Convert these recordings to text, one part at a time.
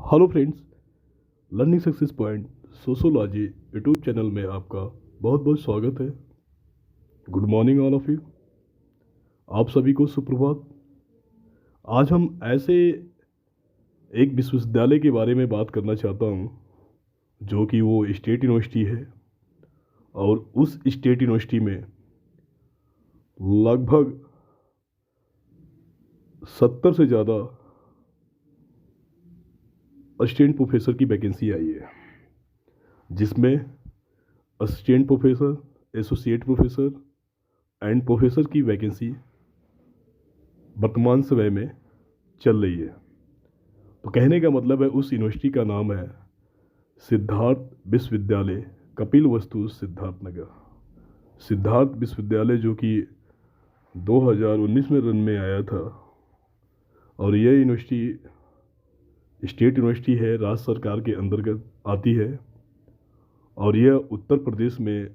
Hello friends, learning success point sociology YouTube channel में आपका बहुत बहुत स्वागत है। Good morning all of you. आप सभी को सुप्रभात। आज हम ऐसे एक विश्वविद्यालय के बारे में बात करना चाहता हूँ जो कि वो स्टेट यूनिवर्सिटी है, और उस स्टेट यूनिवर्सिटी में लगभग 70 से ज़्यादा असिस्टेंट प्रोफेसर की वैकेंसी आई है, जिसमें assistant professor, associate professor and professor की वैकेंसी वर्तमान समय में चल रही है। तो कहने का मतलब है उस यूनिवर्सिटी का नाम है सिद्धार्थ विश्वविद्यालय कपिलवस्तु सिद्धार्थनगर। सिद्धार्थ विश्वविद्यालय जो कि 2019 में रन में आया था, और यह यूनिवर्सिटी स्टेट यूनिवर्सिटी है, राज्य सरकार के अंतर्गत आती है, और यह उत्तर प्रदेश में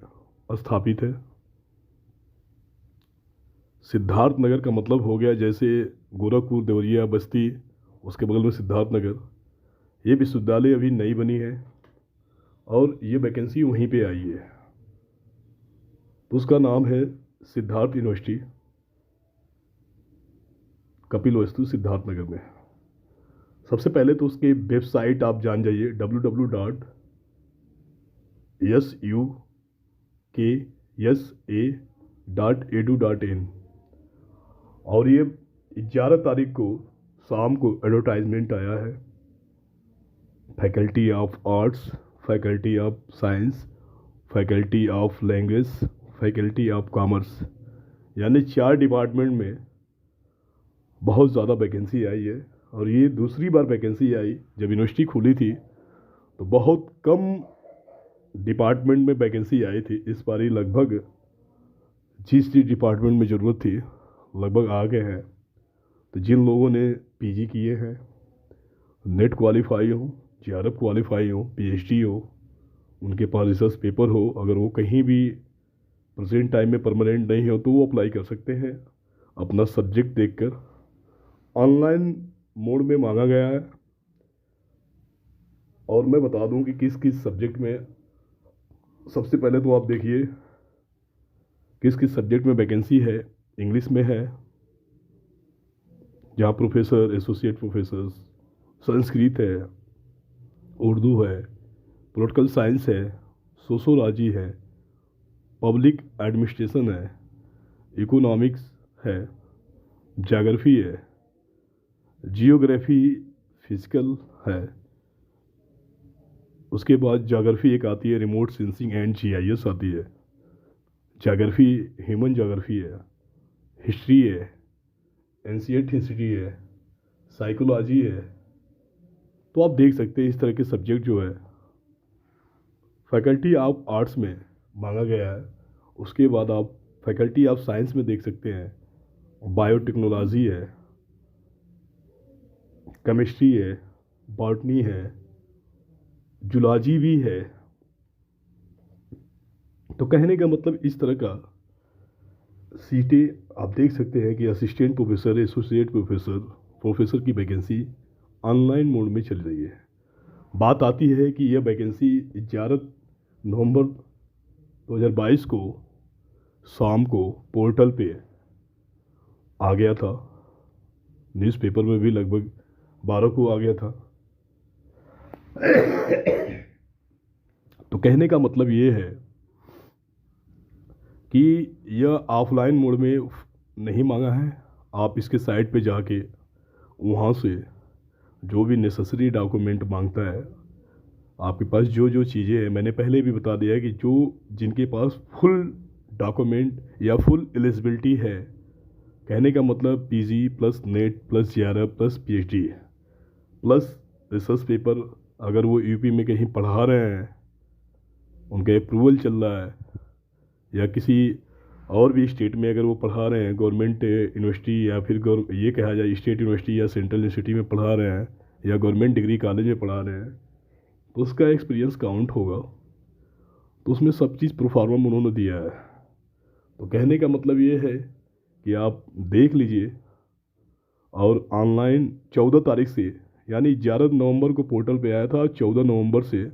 स्थापित है। सिद्धार्थनगर का मतलब हो गया जैसे गोरखपुर, देवरिया, बस्ती, उसके बगल में सिद्धार्थनगर। ये विश्वविद्यालय अभी नई बनी है और ये वैकेंसी वहीं पे आई है। तो उसका नाम है सिद्धार्थ यूनिवर्सिटी कपिलवस्तु सिद्धार्थनगर में। सबसे पहले तो उसकी वेबसाइट आप जान जाइए www.suksa.edu.in। और ये 11 तारीख को शाम को एडवर्टाइजमेंट आया है। Faculty of arts, faculty of science, faculty of language, faculty of commerce, यानी 4 डिपार्टमेंट में बहुत ज़्यादा वैकेंसी आई है। और ये दूसरी बार वैकेंसी आई। जब यूनिवर्सिटी खुली थी तो बहुत कम डिपार्टमेंट में वैकेंसी आई थी। इस बार ही लगभग जिस डिपार्टमेंट में ज़रूरत थी लगभग आ गए हैं। तो जिन लोगों ने पीजी किए हैं, नेट क्वालिफाई हो, जेआरएफ क्वालिफाई हो, पीएचडी हो, उनके पास रिसर्च पेपर हो, अगर वो कहीं भी प्रेजेंट टाइम में परमानेंट नहीं हो तो वो अप्लाई कर सकते हैं अपना सब्जेक्ट देखकर। ऑनलाइन मोड में मांगा गया है, और मैं बता दूं कि किस किस सब्जेक्ट में। सबसे पहले तो आप देखिए किस किस सब्जेक्ट में वैकेंसी है। इंग्लिश में है, जहाँ प्रोफेसर, एसोसिएट प्रोफेसर, संस्कृत है, उर्दू है, पॉलिटिकल साइंस है, सोशोलॉजी है, पब्लिक एडमिनिस्ट्रेशन है, इकोनॉमिक्स है, ज्योग्राफी है, जियोग्राफी, फिजिकल है। उसके बाद ज्योग्राफी एक आती है, रिमोट सेंसिंग एंड जीआईएस आती है। ज्योग्राफी ह्यूमन ज्योग्राफी है, हिस्ट्री है, एंशिएंट हिस्ट्री है, साइकोलॉजी है। तो आप देख सकते हैं इस तरह के सब्जेक्ट जो है फैकल्टी ऑफ आर्ट्स में मांगा गया है। उसके बाद आप फैकल्टी ऑफ साइंस में देख सकते हैं, बायोटेक्नोलॉजी है, केमिस्ट्री है, बॉटनी है, जूलॉजी भी है। तो कहने का मतलब इस तरह का सीटें आप देख सकते हैं कि assistant professor, associate professor, professor की वैकेंसी ऑनलाइन मोड में चल रही है। बात आती है कि यह वैकेंसी 11 नवंबर 2022 को शाम को पोर्टल पे आ गया था। न्यूज़पेपर में भी लगभग 12 को आ गया था। तो कहने का मतलब ये है कि यह ऑफलाइन मोड में नहीं मांगा है। आप इसके साइट पे जाके वहाँ से जो भी नेसेसरी डॉक्यूमेंट मांगता है, आपके पास जो जो चीज़ें हैं, मैंने पहले भी बता दिया है कि जो जिनके पास फुल डॉक्यूमेंट या फुल एलिजिबिलिटी है, कहने का मतलब PG plus net plus JRF plus PhD plus research paper, अगर वो यूपी में कहीं पढ़ा रहे हैं, उनका अप्रूवल चल रहा है, या किसी और भी स्टेट में अगर वो पढ़ा रहे हैं, गवर्नमेंट यूनिवर्सिटी या फिर ये कहा जाए स्टेट यूनिवर्सिटी या सेंट्रल यूनिवर्सिटी में पढ़ा रहे हैं, या गवर्नमेंट डिग्री कॉलेज में पढ़ा रहे हैं, तो उसका एक्सपीरियंस काउंट होगा। तो उसमें सब चीज़ प्रोफार्मा उन्होंने दिया है। तो कहने का मतलब ये है कि आप देख लीजिए, और ऑनलाइन 14 तारीख से यानी 11 नवंबर को पोर्टल पे आया था, 14 नवंबर से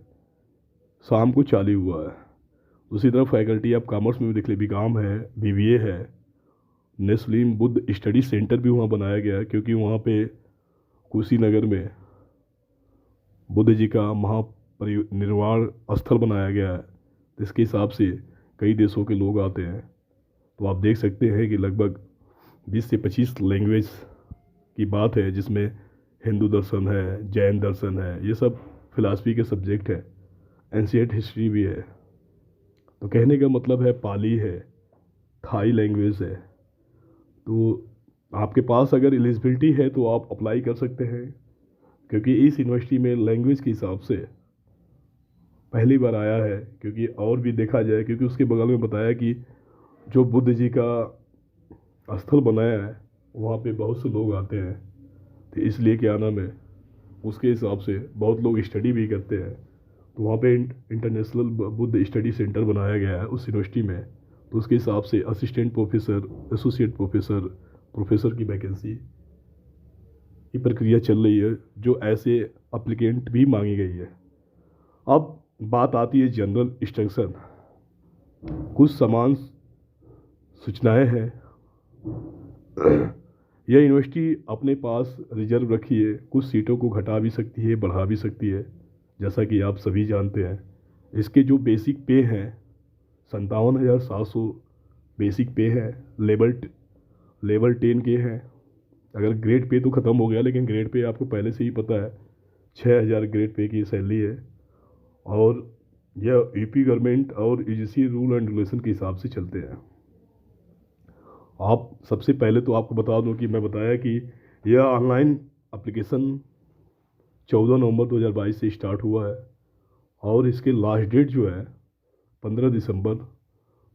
शाम को चालू हुआ है। उसी तरह फैकल्टी ऑफ कॉमर्स में भी देख ले, बीकॉम है, बीबीए है, नेस्लिम बुद्ध स्टडी सेंटर भी वहाँ बनाया गया है, क्योंकि वहाँ पे कुशीनगर में बुद्ध जी का महापरिनिर्वाण स्थल बनाया गया है। तो इसके हिसाब से कई देशों के लोग आते हैं। तो आप देख सकते हैं कि लगभग 20 से 25 लैंग्वेज की बात है, जिसमें हिंदू दर्शन है, जैन दर्शन है, ये सब फिलासफी के सब्जेक्ट है, एंशिएंट हिस्ट्री भी है। तो कहने का मतलब है पाली है, थाई लैंग्वेज है। तो आपके पास अगर एलिजिबिलिटी है तो आप अप्लाई कर सकते हैं, क्योंकि इस यूनिवर्सिटी में लैंग्वेज के हिसाब से पहली बार आया है। क्योंकि और भी देखा जाए, क्योंकि उसके बगल में बताया कि जो बुद्ध जी का स्थल बनाया है वहाँ पे बहुत से लोग आते हैं, तो इसलिए क्या नाम है, उसके हिसाब से बहुत लोग स्टडी भी करते हैं। तो वहाँ पे इंटरनेशनल बुद्ध स्टडी सेंटर बनाया गया है उस यूनिवर्सिटी में। तो उसके हिसाब से assistant professor, associate professor, professor की वैकेंसी की प्रक्रिया चल रही है, जो ऐसे अप्लीकेंट भी मांगी गई है। अब बात आती है जनरल इंस्ट्रक्शन। कुछ समान सूचनाएं हैं। यह यूनिवर्सिटी अपने पास रिजर्व रखी है, कुछ सीटों को घटा भी सकती है, बढ़ा भी सकती है, जैसा कि आप सभी जानते हैं। इसके जो बेसिक पे हैं 57,700 बेसिक पे है। लेवल 10 के हैं। अगर ग्रेड पे तो ख़त्म हो गया, लेकिन ग्रेड पे आपको पहले से ही पता है 6,000 ग्रेड पे की सैलरी है। और यह यूपी गवर्नमेंट और यूजीसी रूल एंड रेगुलेशन के हिसाब से चलते हैं। आप सबसे पहले तो आपको बता दूं कि मैं बताया कि यह ऑनलाइन एप्लीकेशन 14 नवंबर 2022 से स्टार्ट हुआ है, और इसके लास्ट डेट जो है 15 दिसंबर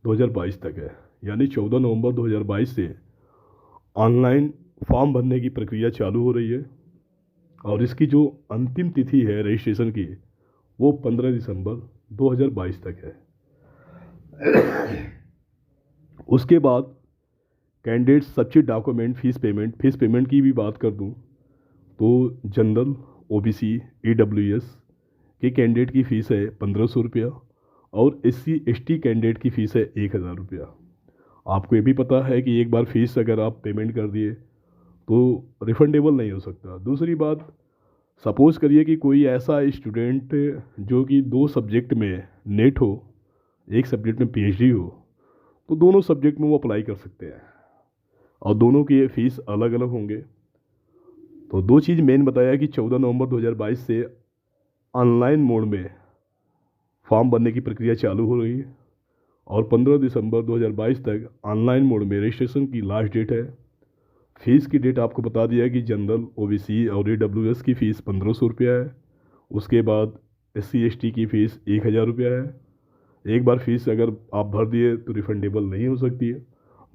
2022 तक है। यानी 14 नवंबर 2022 से ऑनलाइन फॉर्म भरने की प्रक्रिया चालू हो रही है, और इसकी जो अंतिम तिथि है रजिस्ट्रेशन की, वो 15 दिसंबर 2022 तक है। उसके बाद candidate subsidy document, fees payment की भी बात कर दूं तो जनरल, ओबीसी, ईडब्ल्यूएस के कैंडिडेट की फ़ीस है 1,500 रुपया, और एससी एसटी कैंडिडेट की फ़ीस है 1,000 रुपया। आपको ये भी पता है कि एक बार फीस अगर आप पेमेंट कर दिए तो रिफंडेबल नहीं हो सकता। दूसरी बात, सपोज़ करिए कि कोई ऐसा स्टूडेंट जो कि 2 सब्जेक्ट में नेट हो, एक सब्जेक्ट में पीएचडी हो, तो दोनों सब्जेक्ट में वो अप्लाई कर सकते हैं, और दोनों की फ़ीस अलग अलग होंगे। तो 2 चीज़ मेन बताया कि 14 नवंबर 2022 से ऑनलाइन मोड में फॉर्म भरने की प्रक्रिया चालू हो रही है, और 15 दिसंबर 2022 तक ऑनलाइन मोड में रजिस्ट्रेशन की लास्ट डेट है। फीस की डेट आपको बता दिया कि जनरल, ओबीसी और ईडब्ल्यूएस की फ़ीस 1,500 रुपया है। उसके बाद एससी एसटी की फ़ीस 1,000 रुपया है। एक बार फीस अगर आप भर दिए तो रिफंडेबल नहीं हो सकती है।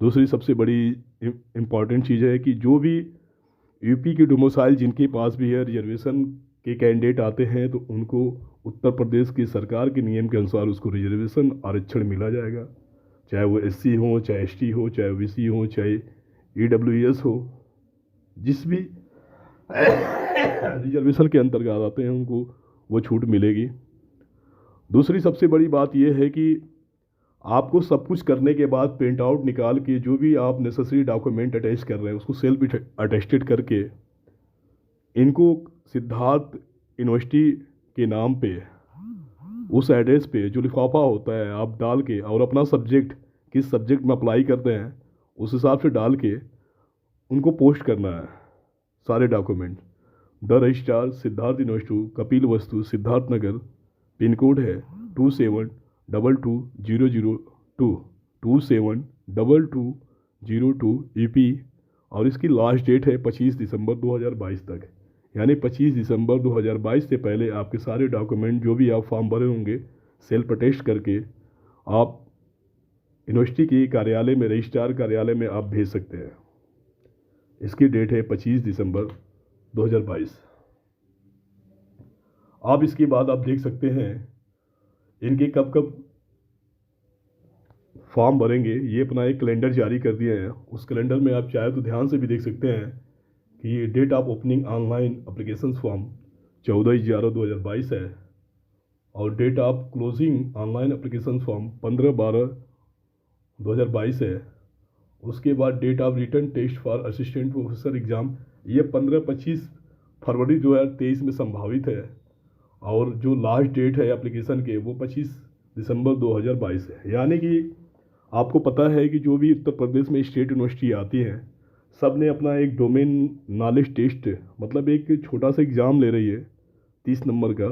दूसरी सबसे बड़ी इम्पॉर्टेंट चीज़ है कि जो भी यूपी की डोमिसाइल जिनके पास भी है, रिजर्वेशन के कैंडिडेट आते हैं, तो उनको उत्तर प्रदेश की सरकार के नियम के अनुसार उसको रिजर्वेशन आरक्षण मिला जाएगा। चाहे वो एससी हो, चाहे एसटी हो, चाहे ओबीसी हो, चाहे ईडब्ल्यूएस हो, जिस भी रिजर्वेशन के अंतर्गत आते हैं उनको वो छूट मिलेगी। दूसरी सबसे बड़ी बात यह है कि आपको सब कुछ करने के बाद प्रिंट आउट निकाल के जो भी आप नेसेसरी डॉक्यूमेंट अटैच कर रहे हैं उसको सेल्फ अटेस्टेड करके इनको सिद्धार्थ यूनिवर्सिटी के नाम पे उस एड्रेस पे जो लिफाफा होता है आप डाल के, और अपना सब्जेक्ट किस सब्जेक्ट में अप्लाई करते हैं उस हिसाब से डाल के उनको पोस्ट करना है सारे document. The registrar, Siddharth university, Kapil वस्तु, सिद्धार्थ नगर, पिन कोड है 27220002, 272202 यूपी, और इसकी लास्ट डेट है 25 दिसंबर 2022 तक। यानी 25 दिसंबर 2022 से पहले आपके सारे डॉक्यूमेंट जो भी आप फॉर्म भरे होंगे सेल्फ अटेस्ट करके आप यूनिवर्सिटी के कार्यालय में, रजिस्ट्रार कार्यालय में आप भेज सकते हैं। इसकी डेट है 25 दिसंबर 2022। आप इसके बाद आप देख सकते हैं इनके कब कब फॉर्म भरेंगे। ये अपना एक कैलेंडर जारी कर दिए हैं। उस कैलेंडर में आप चाहे तो ध्यान से भी देख सकते हैं कि date of opening online application form 14/11/2022 है और date of closing online application form 15/12/2022 है। उसके बाद date of written test for assistant professor exam ये 15-25 फरवरी 2023 में संभावित है और जो लास्ट डेट है एप्लीकेशन के वो 25 दिसंबर 2022 है। यानी कि आपको पता है कि जो भी उत्तर प्रदेश में स्टेट यूनिवर्सिटी आती हैं सब ने अपना एक डोमेन नॉलेज टेस्ट मतलब एक छोटा सा एग्ज़ाम ले रही है 30 नंबर का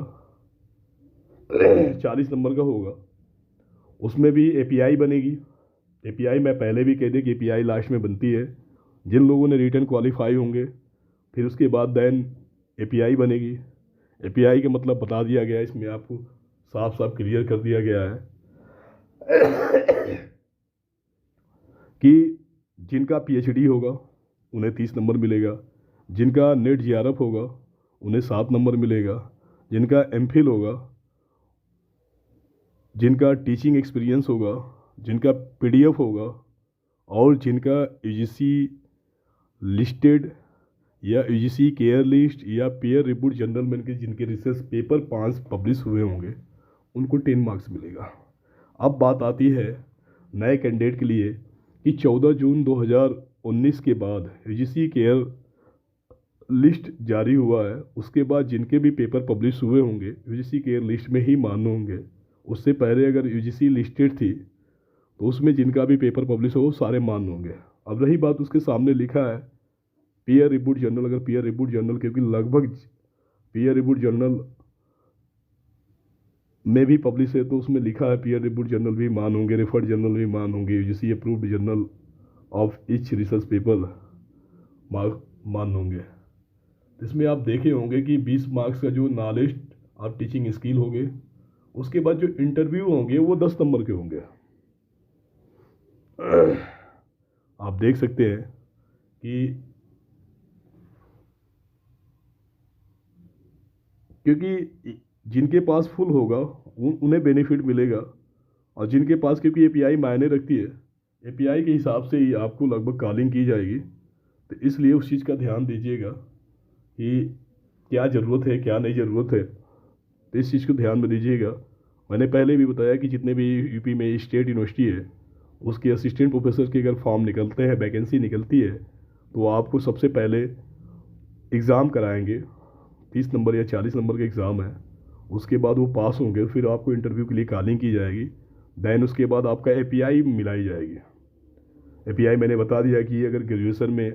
40 नंबर का होगा। उसमें भी एपीआई बनेगी। एपीआई मैं पहले भी कह दिया कि एपीआई लास्ट में बनती है। जिन लोगों ने रिटर्न क्वालिफाई होंगे फिर उसके बाद देन एपीआई बनेगी। एपीआई का मतलब बता दिया गया है, इसमें आपको साफ साफ क्लियर कर दिया गया है कि जिनका पीएचडी होगा उन्हें 30 नंबर मिलेगा, जिनका नेट जीआरएफ होगा उन्हें 7 नंबर मिलेगा, जिनका एमफिल होगा, जिनका टीचिंग एक्सपीरियंस होगा, जिनका पीडीएफ होगा और जिनका यूजीसी लिस्टेड या यूजीसी केयर लिस्ट या पेयर रिव्यूड जर्नल में के जिनके रिसर्च पेपर 5 पब्लिश हुए होंगे उनको 10 मार्क्स मिलेगा। अब बात आती है नए कैंडिडेट के लिए कि 14 जून 2019 के बाद यूजीसी केयर लिस्ट जारी हुआ है। उसके बाद जिनके भी पेपर पब्लिश हुए होंगे यूजीसी केयर लिस्ट में ही मान्य होंगे। उससे पहले अगर यूजीसी लिस्टेड थी तो उसमें जिनका भी पेपर पब्लिश हो वो सारे मान्य होंगे। अब रही बात उसके सामने लिखा है पीयर रिव्यूड जर्नल, अगर पीयर रिव्यूड जर्नल क्योंकि लगभग पीयर रिव्यूड जर्नल में भी पब्लिश है तो उसमें लिखा है पीयर रिव्यूड जर्नल भी मान होंगे, रेफर्ड जर्नल भी मान होंगे, UGC approved journal of each research paper मान होंगे। इसमें आप देखे होंगे कि 20 मार्क्स का जो नॉलेज और टीचिंग स्किल होंगे। उसके बाद जो इंटरव्यू होंगे वो 10 नंबर के होंगे। आप देख सकते हैं कि क्योंकि जिनके पास फुल होगा उन्हें बेनिफिट मिलेगा और जिनके पास क्योंकि एपीआई मायने रखती है, एपीआई के हिसाब से ही आपको लगभग कॉलिंग की जाएगी। तो इसलिए उस चीज़ का ध्यान दीजिएगा कि क्या ज़रूरत है क्या नहीं ज़रूरत है, तो इस चीज़ को ध्यान में दीजिएगा। मैंने पहले भी बताया कि जितने भी यूपी में स्टेट यूनिवर्सिटी है उसके असिस्टेंट प्रोफेसर के अगर फॉर्म निकलते हैं, वैकेंसी निकलती है तो आपको सबसे पहले एग्ज़ाम कराएंगे। 30 नंबर या 40 नंबर का एग्ज़ाम है। उसके बाद वो पास होंगे फिर आपको इंटरव्यू के लिए कॉलिंग की जाएगी। देन उसके बाद आपका एपीआई मिलाई जाएगी। एपीआई मैंने बता दिया कि अगर ग्रेजुएशन में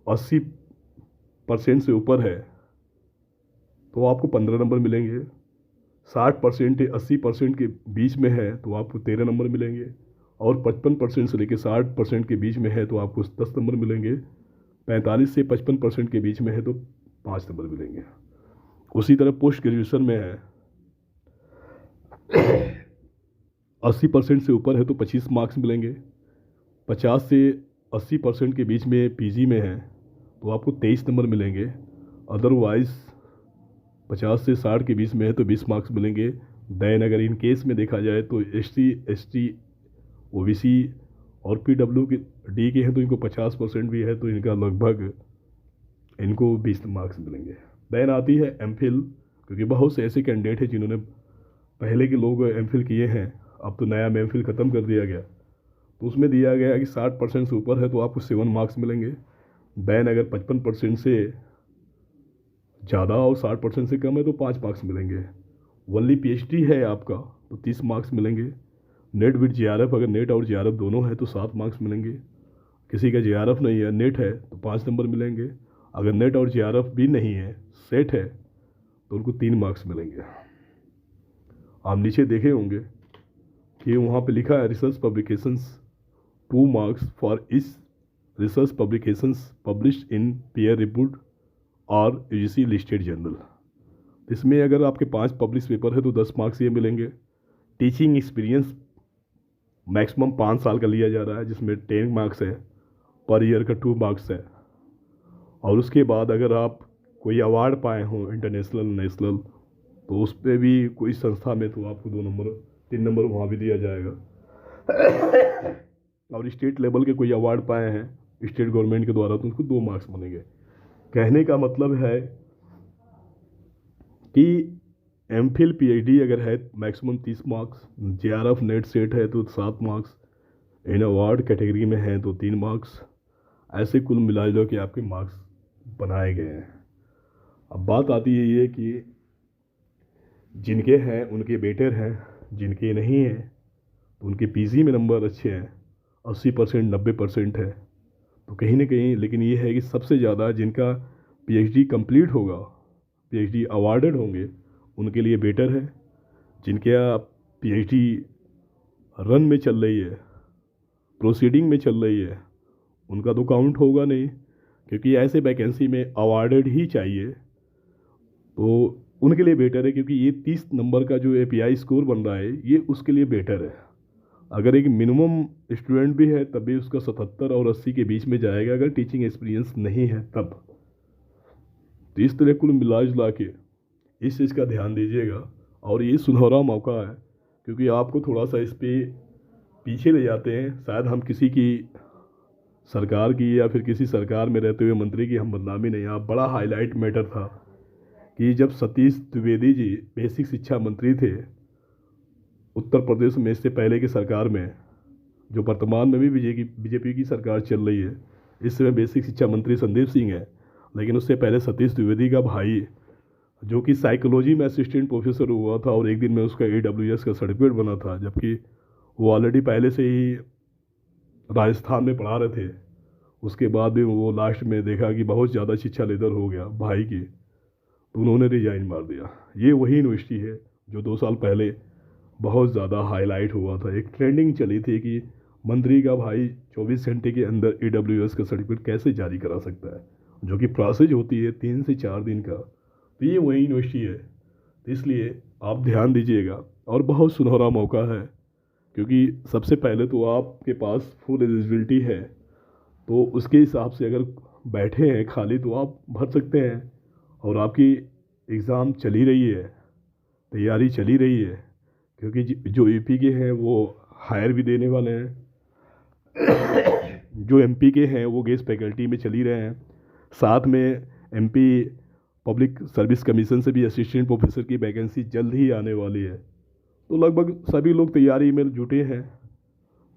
80% से ऊपर है तो आपको 15 नंबर मिलेंगे। 60% या 80% के बीच में है तो आपको 13 नंबर मिलेंगे और 55% से लेकर 60% के बीच में है तो आपको 10 नंबर मिलेंगे। 45 से 55% के बीच में है तो 5 नंबर मिलेंगे। उसी तरह पोस्ट ग्रेजुएशन में है 80% से ऊपर है तो 25 मार्क्स मिलेंगे। 50 से 80% के बीच में पीजी में है तो आपको 23 नंबर मिलेंगे। अदरवाइज़ 50 से 60 के बीच में है तो 20 मार्क्स मिलेंगे। दैन अगर इन केस में देखा जाए तो एसटी, एसटी, ओबीसी और पीडब्ल्यू के डी के हैं तो इनको 50% भी है तो इनका लगभग इनको 20 मार्क्स मिलेंगे। दैन आती है एमफिल, क्योंकि बहुत से ऐसे कैंडिडेट हैं जिन्होंने पहले के लोग एमफिल किए हैं, अब तो नया एमफिल ख़त्म कर दिया गया तो उसमें दिया गया कि 60% से ऊपर है तो आपको 7 मार्क्स मिलेंगे। दैन अगर 55% से ज़्यादा और 60% से कम है तो 5 मार्क्स मिलेंगे। ओनली पीएचडी है आपका तो 30 मार्क्स मिलेंगे। नेट विद जेआरएफ, अगर नेट और जेआरएफ दोनों है तो 7 मार्क्स मिलेंगे। किसी का जेआरएफ नहीं है, नेट है तो 5 नंबर मिलेंगे। अगर नेट और जेआरएफ भी नहीं है, सेट है तो उनको 3 मार्क्स मिलेंगे। आप नीचे देखे होंगे कि वहाँ पे लिखा है रिसर्च पब्लिकेशंस 2 मार्क्स फॉर इस research publications published in pair reviewed और यूजीसी लिस्टेड जर्नल। इसमें अगर आपके 5 पब्लिश पेपर है तो 10 मार्क्स ये मिलेंगे। टीचिंग एक्सपीरियंस मैक्सिमम 5 साल का लिया जा रहा है जिसमें 10 मार्क्स है, पर ईयर का 2 मार्क्स है। और उसके बाद अगर आप कोई अवार्ड पाए हों इंटरनेशनल, नेशनल, तो उस पर भी कोई संस्था में तो आपको 2 नंबर 3 नंबर वहाँ भी दिया जाएगा। और स्टेट लेवल के कोई अवार्ड पाए हैं स्टेट गवर्नमेंट के द्वारा तो उनको 2 मार्क्स मिलेंगे। कहने का मतलब है कि एमफिल पीएचडी अगर है maximum 30 marks, JRF net set है तो 7 मार्क्स, इन अवार्ड कैटेगरी में है तो 3 मार्क्स, ऐसे कुल मिला लो कि आपके मार्क्स बनाए गए हैं। अब बात आती है ये कि जिनके हैं उनके बेटर हैं, जिनके नहीं हैं तो उनके पीजी में नंबर अच्छे हैं, 80% 90% है, तो कहीं ना कहीं लेकिन ये है कि सबसे ज़्यादा जिनका पीएचडी कंप्लीट होगा, पीएचडी अवार्डेड होंगे, उनके लिए बेटर है। जिनके पीएचडी रन में चल रही है, प्रोसीडिंग में चल रही है, उनका तो काउंट होगा नहीं, क्योंकि ऐसे वैकेंसी में अवार्डेड ही चाहिए, तो उनके लिए बेटर है। क्योंकि ये 30 नंबर का जो एपीआई स्कोर बन रहा है ये उसके लिए बेटर है। अगर एक मिनिमम स्टूडेंट भी है तब भी उसका 77 और 80 के बीच में जाएगा, अगर टीचिंग एक्सपीरियंस नहीं है तब। तो इस तरह कुल मिला जुला के इस चीज़ का ध्यान दीजिएगा, और ये सुनहरा मौका है, क्योंकि आपको थोड़ा सा इस पर पीछे ले जाते हैं। शायद हम किसी की सरकार की या फिर किसी सरकार में रहते हुए मंत्री की हम बदनामी नहीं, आप बड़ा हाईलाइट मैटर था कि जब सतीश द्विवेदी जी बेसिक शिक्षा मंत्री थे उत्तर प्रदेश में, इससे पहले की सरकार में, जो वर्तमान में भी बीजेपी की सरकार चल रही है, इस समय बेसिक शिक्षा मंत्री संदीप सिंह है, लेकिन उससे पहले सतीश द्विवेदी का भाई जो कि साइकोलॉजी में असिस्टेंट प्रोफेसर हुआ था और एक दिन में उसका AWS का सर्टिफिकेट बना था, जबकि वो ऑलरेडी पहले से ही राजस्थान में पढ़ा रहे थे। उसके बाद भी वो लास्ट में देखा कि बहुत ज़्यादा शिक्षा लेदर हो गया भाई की, तो उन्होंने रिजाइन मार दिया। ये वही यूनिवर्सिटी है जो 2 साल पहले बहुत ज़्यादा हाईलाइट हुआ था, एक ट्रेंडिंग चली थी कि मंत्री का भाई 24 घंटे के अंदर AWS का सर्टिफिकेट कैसे जारी करा सकता है, जो कि प्रोसेस होती है 3 से 4 दिन का। तो ये वही यूनिवर्सिटी है, तो इसलिए आप ध्यान दीजिएगा, और बहुत सुनहरा मौका है, क्योंकि सबसे पहले तो आपके पास फुल एलिजिबिलिटी है, तो उसके हिसाब से अगर बैठे हैं खाली तो आप भर सकते हैं। और आपकी एग्ज़ाम चली रही है, तैयारी चली रही है, क्योंकि जो यूपी के हैं वो हायर भी देने वाले हैं, जो एमपी के हैं वो गेस्ट फैकल्टी में चली रहे हैं, साथ में एमपी पब्लिक सर्विस कमीशन से भी असिस्टेंट प्रोफेसर की वैकेंसी जल्द ही आने वाली है। तो लगभग सभी लोग तैयारी में जुटे हैं।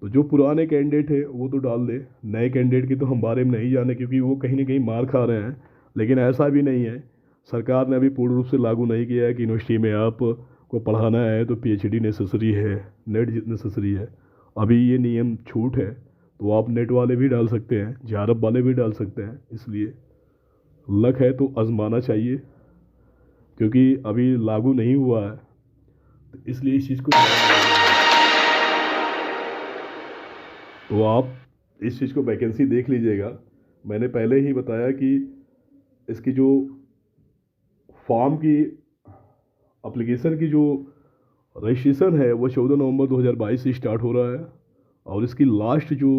तो जो पुराने कैंडिडेट है वो तो डाल दे, नए कैंडिडेट की तो हम बारे में नहीं जाने, क्योंकि वो कहीं ना कहीं मार खा रहे हैं। लेकिन ऐसा भी नहीं है, सरकार ने अभी पूर्ण रूप से लागू नहीं किया है कि यूनिवर्सिटी में आप को पढ़ाना है तो पीएचडी नेसेसरी है, नेट नेसेसरी है। अभी ये नियम छूट है, तो आप नेट वाले भी डाल सकते हैं, जेआरएफ वाले भी डाल सकते हैं। इसलिए लक है तो आजमाना चाहिए, क्योंकि अभी लागू नहीं हुआ है, तो इसलिए इस चीज़ को तो आप इस चीज़ को वैकेंसी देख लीजिएगा। मैंने पहले ही बताया कि इसकी जो फॉर्म की एप्लीकेशन की जो रजिस्ट्रेशन है वो 14 नवंबर 2022 से स्टार्ट हो रहा है, और इसकी लास्ट जो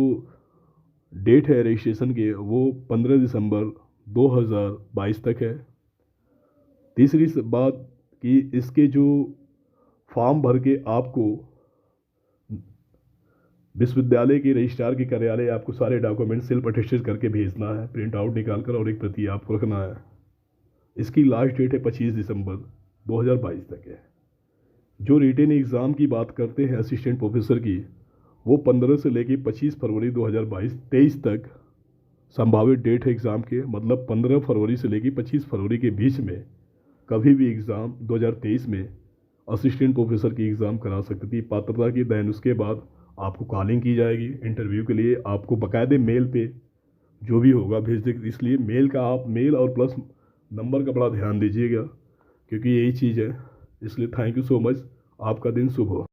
डेट है रजिस्ट्रेशन की वो 15 दिसंबर 2022 तक है। तीसरी बात कि इसके जो फॉर्म भर के आपको विश्वविद्यालय के रजिस्ट्रार के कार्यालय आपको सारे डॉक्यूमेंट सेल्फ अटेस्टेड करके भेजना है, प्रिंट आउट निकाल कर, और एक प्रति आपको रखना है। इसकी लास्ट डेट है 25 दिसंबर 2022 तक है। जो रिटेन एग्ज़ाम की बात करते हैं असिस्टेंट प्रोफेसर की, वो 15 से लेकर 25 फरवरी 2023 तक संभावित डेट है एग्ज़ाम के। मतलब 15 फरवरी से लेकर 25 फरवरी के बीच में कभी भी एग्ज़ाम 2023 में असिस्टेंट प्रोफेसर की एग्ज़ाम करा सकती थी पात्रता की। दैन उसके बाद आपको कॉलिंग की जाएगी इंटरव्यू के लिए, आपको बाकायदे मेल पे जो भी होगा भेज दें। इसलिए मेल का आप मेल और प्लस नंबर का बड़ा ध्यान दीजिएगा, क्योंकि यही चीज़ है। इसलिए थैंक यू सो मच, आपका दिन शुभ हो।